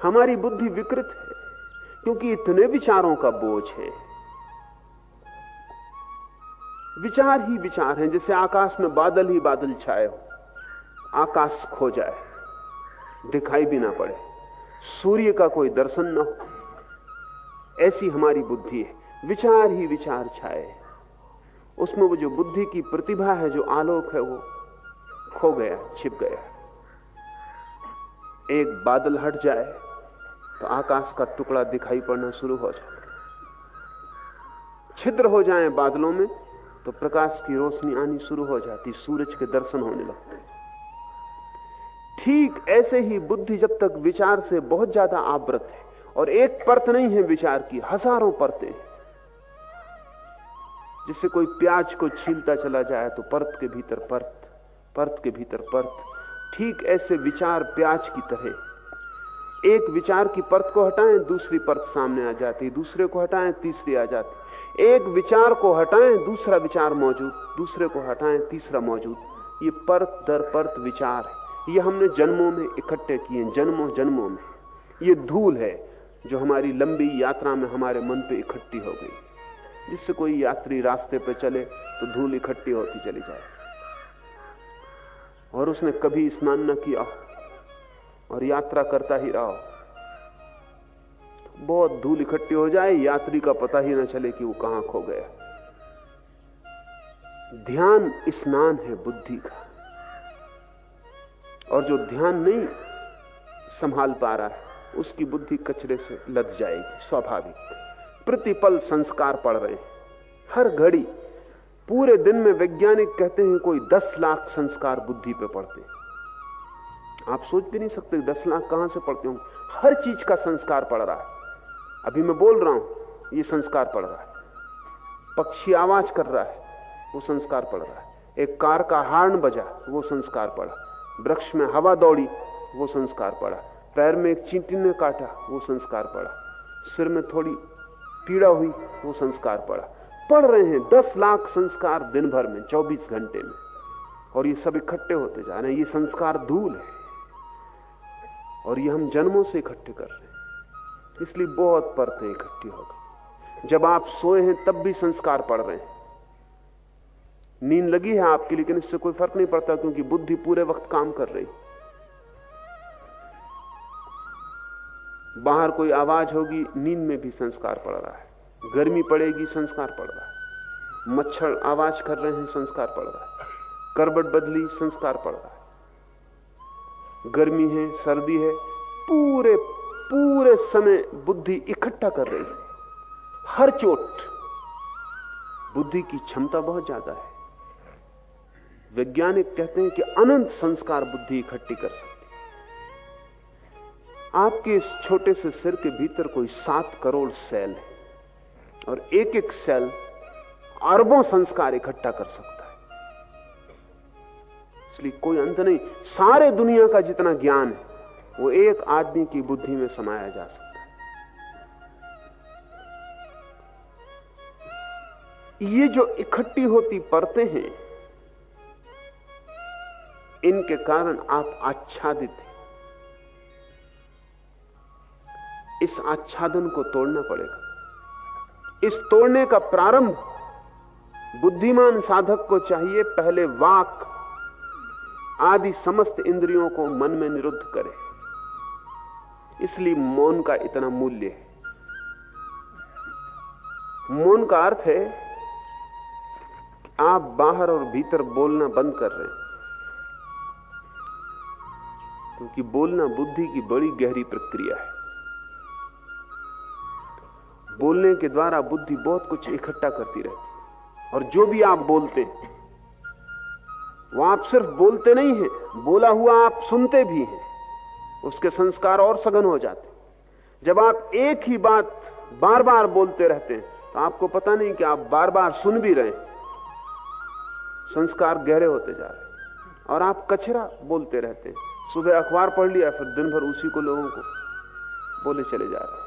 हमारी बुद्धि विकृत है क्योंकि इतने विचारों का बोझ है। विचार ही विचार हैं, जैसे आकाश में बादल ही बादल छाए हो, आकाश खो जाए, दिखाई भी ना पड़े, सूर्य का कोई दर्शन ना हो, ऐसी हमारी बुद्धि है। विचार ही विचार छाए, उसमें वो जो बुद्धि की प्रतिभा है, जो आलोक है, वो खो गया, छिप गया। एक बादल हट जाए तो आकाश का टुकड़ा दिखाई पड़ना शुरू हो जाता, छिद्र हो जाए बादलों में तो प्रकाश की रोशनी आनी शुरू हो जाती, सूरज के दर्शन होने लगते। ठीक ऐसे ही बुद्धि जब तक विचार से बहुत ज्यादा आवृत है, और एक परत नहीं है विचार की, हजारों परतें हैं। जिससे कोई प्याज को छीलता चला जाए तो परत के भीतर परत, परत के भीतर परत। ठीक ऐसे विचार प्याज की तरह, एक विचार की परत को हटाएं दूसरी परत सामने आ जाती, दूसरे को हटाएं तीसरी आ जाती, एक विचार को हटाएं दूसरा विचार मौजूद, दूसरे को हटाएं तीसरा मौजूद। ये परत दर परत विचार है, ये हमने जन्मों में इकट्ठे किए, जन्मों जन्मों में। ये धूल है जो हमारी लंबी यात्रा में हमारे मन पे इकट्ठी हो गई। जिससे कोई यात्री रास्ते पे चले तो धूल इकट्ठी होती चली जाए, और उसने कभी स्नान न किया और यात्रा करता ही रहा, बहुत धूल इकट्ठी हो जाए, यात्री का पता ही न चले कि वो कहां खो गया। ध्यान स्नान है बुद्धि का, और जो ध्यान नहीं संभाल पा रहा है उसकी बुद्धि कचरे से लद जाएगी स्वाभाविक। प्रतिपल संस्कार पड़ रहे हैं, हर घड़ी। पूरे दिन में वैज्ञानिक कहते हैं कोई 10 लाख संस्कार बुद्धि पे पड़ते हैं। आप सोच भी नहीं सकते 10 लाख कहां से पड़ते होंगे। हर चीज का संस्कार पड़ रहा है। अभी मैं बोल रहा हूं, ये संस्कार पड़ रहा है। पक्षी आवाज कर रहा है, वो संस्कार पड़ रहा है। एक कार का हॉर्न बजा, वो संस्कार पड़ा। वृक्ष में हवा दौड़ी, वो संस्कार पड़ा। पैर में एक चींटी ने काटा, वो संस्कार पड़ा। सिर में थोड़ी पीड़ा हुई, वो संस्कार पड़ रहे हैं 10 लाख संस्कार दिन भर में, 24 घंटे में, और ये सब इकट्ठे होते जा रहे हैं। ये संस्कार धूल है, और ये हम जन्मों से इकट्ठे कर रहे हैं, इसलिए बहुत परतें इकट्ठी हो गई। जब आप सोए हैं तब भी संस्कार पड़ रहे हैं। नींद लगी है आपकी, लेकिन इससे कोई फर्क नहीं पड़ता, क्योंकि बुद्धि पूरे वक्त काम कर रही। बाहर कोई आवाज होगी, नींद में भी संस्कार पड़ रहा है। गर्मी पड़ेगी, संस्कार पड़ रहा है। मच्छर आवाज कर रहे हैं, संस्कार पड़ रहा है। करवट बदली, संस्कार पड़ रहा है। गर्मी है, सर्दी है, पूरे पूरे समय बुद्धि इकट्ठा कर रही है। हर चोट। बुद्धि की क्षमता बहुत ज्यादा है। वैज्ञानिक कहते हैं कि अनंत संस्कार बुद्धि इकट्ठी कर सकती है। आपके इस छोटे से सिर के भीतर कोई 7 करोड़ सेल है, और एक एक सेल अरबों संस्कार इकट्ठा कर सकता है। इसलिए कोई अंत नहीं। सारे दुनिया का जितना ज्ञान है वो एक आदमी की बुद्धि में समाया जा सकता है। ये जो इकट्ठी होती परतें हैं, इनके कारण आप आच्छादित हैं। इस आच्छादन को तोड़ना पड़ेगा। इस तोड़ने का प्रारंभ बुद्धिमान साधक को चाहिए। पहले वाक आदि समस्त इंद्रियों को मन में निरुद्ध करे। इसलिए मौन का इतना मूल्य है। मौन का अर्थ है कि आप बाहर और भीतर बोलना बंद कर रहे हैं, क्योंकि बोलना बुद्धि की बड़ी गहरी प्रक्रिया है। बोलने के द्वारा बुद्धि बहुत कुछ इकट्ठा करती रहती है, और जो भी आप बोलते हैं वो आप सिर्फ बोलते नहीं हैं, बोला हुआ आप सुनते भी हैं। उसके संस्कार और सघन हो जाते। जब आप एक ही बात बार बार बोलते रहते हैं तो आपको पता नहीं कि आप बार बार सुन भी रहे हैं। संस्कार गहरे होते जा रहे हैं, और आप कचरा बोलते रहते हैं। सुबह अखबार पढ़ लिया, फिर दिन भर उसी को लोगों को बोले चले जा रहे हैं।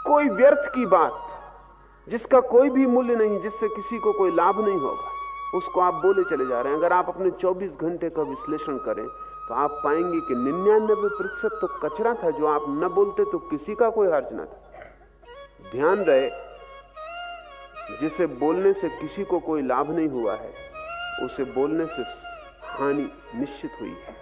कोई व्यर्थ की बात जिसका कोई भी मूल्य नहीं, जिससे किसी को कोई लाभ नहीं होगा, उसको आप बोले चले जा रहे हैं। अगर आप अपने 24 घंटे का विश्लेषण करें तो आप पाएंगे कि 99% तो कचरा था। जो आप न बोलते तो किसी का कोई हर्ज न था। ध्यान रहे, जिसे बोलने से किसी को कोई लाभ नहीं हुआ है, उसे बोलने से हानि निश्चित हुई है।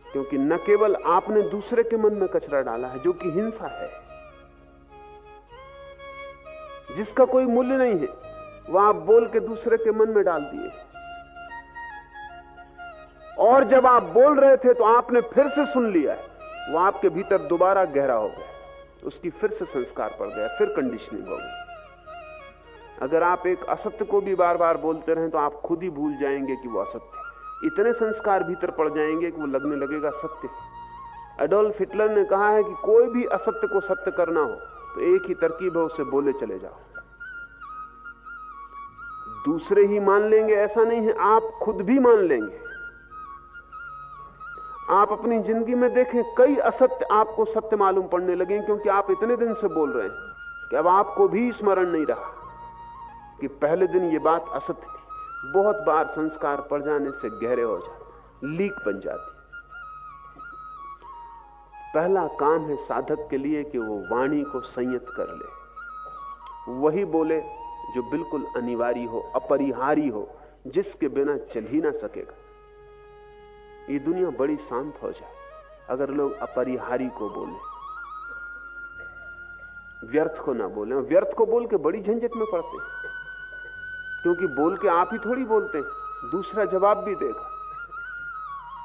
क्योंकि न केवल आपने दूसरे के मन में कचरा डाला है, जो कि हिंसा है, जिसका कोई मूल्य नहीं है, वह आप बोल के दूसरे के मन में डाल दिए। और जब आप बोल रहे थे तो आपने फिर से सुन लिया है, वो आपके भीतर दोबारा गहरा हो गया, उसकी फिर से संस्कार पड़ गया, फिर कंडीशनिंग हो गई। अगर आप एक असत्य को भी बार बार बोलते रहें तो आप खुद ही भूल जाएंगे कि वो असत्य। इतने संस्कार भीतर पड़ जाएंगे कि वो लगने लगेगा सत्य। एडोल्फ हिटलर ने कहा है कि कोई भी असत्य को सत्य करना हो तो एक ही तरकीब है, उसे बोले चले जाओ। दूसरे ही मान लेंगे ऐसा नहीं है, आप खुद भी मान लेंगे। आप अपनी जिंदगी में देखें, कई असत्य आपको सत्य मालूम पड़ने लगे, क्योंकि आप इतने दिन से बोल रहे हैं कि अब आपको भी स्मरण नहीं रहा कि पहले दिन ये बात असत्य थी। बहुत बार संस्कार पड़ जाने से गहरे हो जाते, लीक बन जाती। पहला काम है साधक के लिए कि वो वाणी को संयत कर ले, वही बोले जो बिल्कुल अनिवार्य हो, अपरिहार्य हो, जिसके बिना चल ही ना सकेगा। ये दुनिया बड़ी शांत हो जाए अगर लोग अपरिहार्य को बोले, व्यर्थ को ना बोले। व्यर्थ को बोल के बड़ी झंझट में पड़ते हैं, क्योंकि बोल के आप ही थोड़ी बोलते हैं, दूसरा जवाब भी देगा।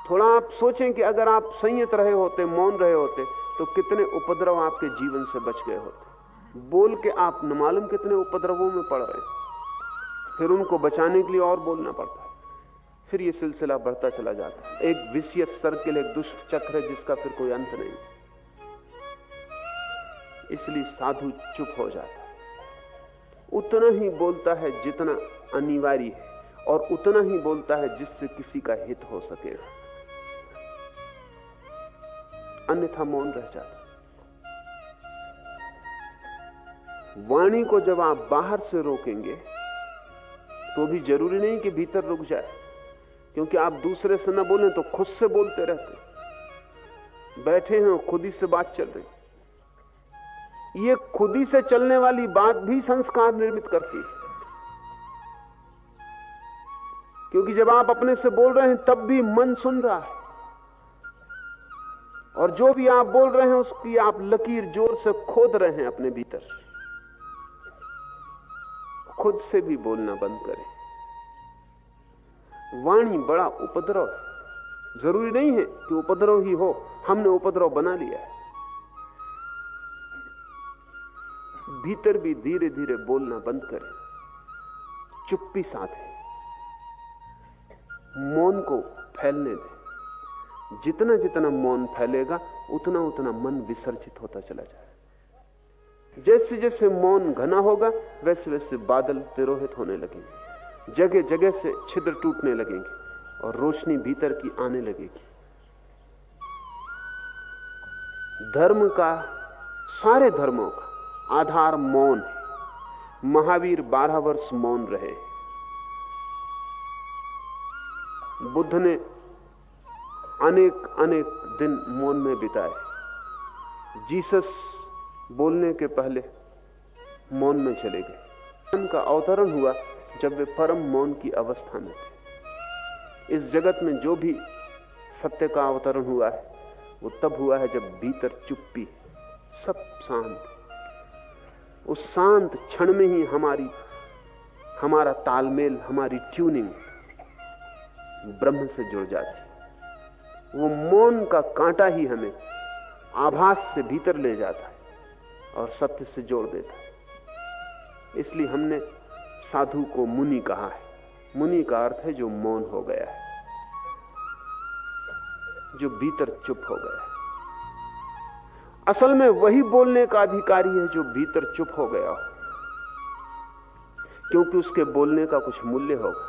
थोड़ा आप सोचें कि अगर आप संयत रहे होते, मौन रहे होते, तो कितने उपद्रव आपके जीवन से बच गए होते। बोल के आप न मालूम कितने उपद्रवों में पड़ रहे हैं, फिर उनको बचाने के लिए और बोलना पड़ता है, फिर ये सिलसिला बढ़ता चला जाता है। एक विशियस सर्किल, एक दुष्ट चक्र है जिसका फिर कोई अंत नहीं। इसलिए साधु चुप हो जाता है, उतना ही बोलता है जितना अनिवार्य है, और उतना ही बोलता है जिससे किसी का हित हो सकेगा, अन्यथा मौन रह जाता। वाणी को जब आप बाहर से रोकेंगे तो भी जरूरी नहीं कि भीतर रुक जाए, क्योंकि आप दूसरे से न बोलें तो खुद से बोलते रहते। बैठे हैं, खुद ही से बात चल रही। ये खुद ही से चलने वाली बात भी संस्कार निर्मित करती है, क्योंकि जब आप अपने से बोल रहे हैं तब भी मन सुन रहा है, और जो भी आप बोल रहे हैं उसकी आप लकीर जोर से खोद रहे हैं अपने भीतर। खुद से भी बोलना बंद करें। वाणी बड़ा उपद्रव है, जरूरी नहीं है कि उपद्रव ही हो, हमने उपद्रव बना लिया है। भीतर भी धीरे धीरे बोलना बंद करें, चुप्पी साधें, मौन को फैलने दें। जितना जितना मौन फैलेगा उतना उतना मन विसर्जित होता चला जाए। जैसे जैसे मौन घना होगा वैसे वैसे बादल तिरोहित होने लगेंगे, जगह जगह से छिद्र टूटने लगेंगे और रोशनी भीतर की आने लगेगी। धर्म का, सारे धर्मों का आधार मौन है। महावीर 12 वर्ष मौन रहे। बुद्ध ने अनेक अनेक दिन मौन में बिताए। जीसस बोलने के पहले मौन में चले गए। उनका अवतरण हुआ जब वे परम मौन की अवस्था में थे। इस जगत में जो भी सत्य का अवतरण हुआ है वो तब हुआ है जब भीतर चुप्पी, सब शांत। उस शांत क्षण में ही हमारा तालमेल, हमारी ट्यूनिंग ब्रह्म से जुड़ जाती। वो मौन का कांटा ही हमें आभास से भीतर ले जाता है और सत्य से जोड़ देता है। इसलिए हमने साधु को मुनि कहा है। मुनि का अर्थ है जो मौन हो गया है, जो भीतर चुप हो गया है। असल में वही बोलने का अधिकारी है जो भीतर चुप हो गया हो, क्योंकि उसके बोलने का कुछ मूल्य होगा,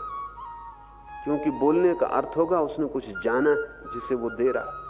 क्योंकि बोलने का अर्थ होगा उसने कुछ जाना है जिसे वो दे रहा है।